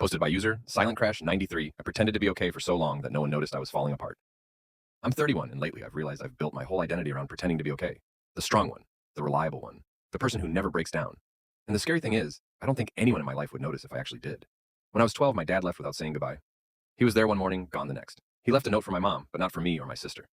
Posted by user SilentCrash93. I pretended to be okay for so long that no one noticed I was falling apart. I'm 31, and lately I've realized I've built my whole identity around pretending to be okay. The strong one, the reliable one, the person who never breaks down. And the scary thing is, I don't think anyone in my life would notice if I actually did. When I was 12, my dad left without saying goodbye. He was there one morning, gone the next. He left a note for my mom, but not for me or my sister.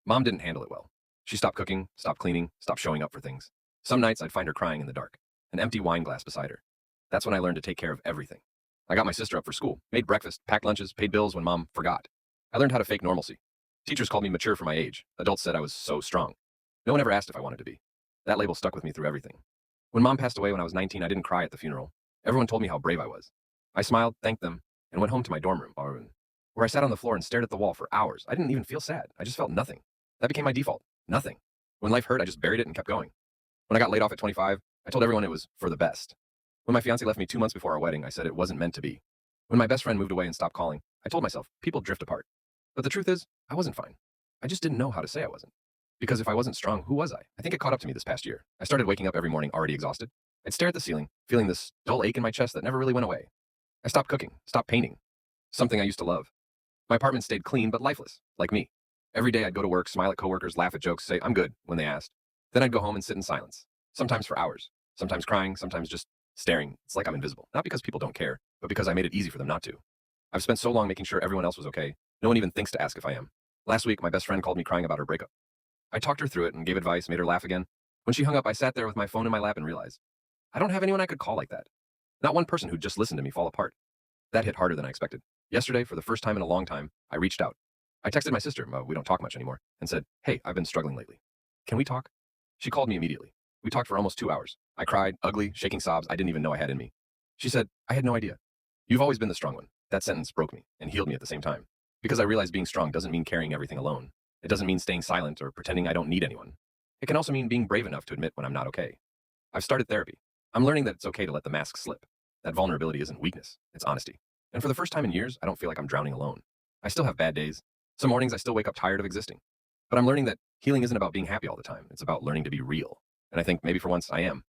Mom didn't handle it well. She stopped cooking, stopped cleaning, stopped showing up for things. Some nights I'd find her crying in the dark, an empty wine glass beside her. That's when I learned to take care of everything. I got my sister up for school, made breakfast, packed lunches, paid bills when mom forgot. I learned how to fake normalcy. Teachers called me mature for my age. Adults said I was so strong. No one ever asked if I wanted to be. That label stuck with me through everything. When mom passed away when I was 19, I didn't cry at the funeral. Everyone told me how brave I was. I smiled, thanked them, and went home to my dorm room, where I sat on the floor and stared at the wall for hours. I didn't even feel sad. I just felt nothing. That became my default. Nothing. When life hurt, I just buried it and kept going. When I got laid off at 25, I told everyone it was for the best. When my fiancé left me 2 months before our wedding, I said it wasn't meant to be. When my best friend moved away and stopped calling, I told myself, people drift apart. But the truth is, I wasn't fine. I just didn't know how to say I wasn't. Because if I wasn't strong, who was I? I think it caught up to me this past year. I started waking up every morning already exhausted. I'd stare at the ceiling, feeling this dull ache in my chest that never really went away. I stopped cooking, stopped painting, something I used to love. My apartment stayed clean but lifeless, like me. Every day I'd go to work, smile at coworkers, laugh at jokes, say, I'm good, when they asked. Then I'd go home and sit in silence, sometimes for hours, sometimes crying, sometimes just staring. It's like I'm invisible. Not because people don't care, but because I made it easy for them not to. I've spent so long making sure everyone else was okay, no one even thinks to ask if I am. Last week, my best friend called me crying about her breakup. I talked her through it and gave advice, made her laugh again. When she hung up, I sat there with my phone in my lap and realized, I don't have anyone I could call like that. Not one person who'd just listened to me fall apart. That hit harder than I expected. Yesterday, for the first time in a long time, I reached out. I texted my sister, we don't talk much anymore, and said, hey, I've been struggling lately. Can we talk? She called me immediately. We talked for almost 2 hours. I cried, ugly, shaking sobs I didn't even know I had in me. She said, I had no idea. You've always been the strong one. That sentence broke me and healed me at the same time. Because I realized being strong doesn't mean carrying everything alone. It doesn't mean staying silent or pretending I don't need anyone. It can also mean being brave enough to admit when I'm not okay. I've started therapy. I'm learning that it's okay to let the mask slip. That vulnerability isn't weakness, it's honesty. And for the first time in years, I don't feel like I'm drowning alone. I still have bad days. Some mornings I still wake up tired of existing. But I'm learning that healing isn't about being happy all the time. It's about learning to be real. And I think maybe for once I am.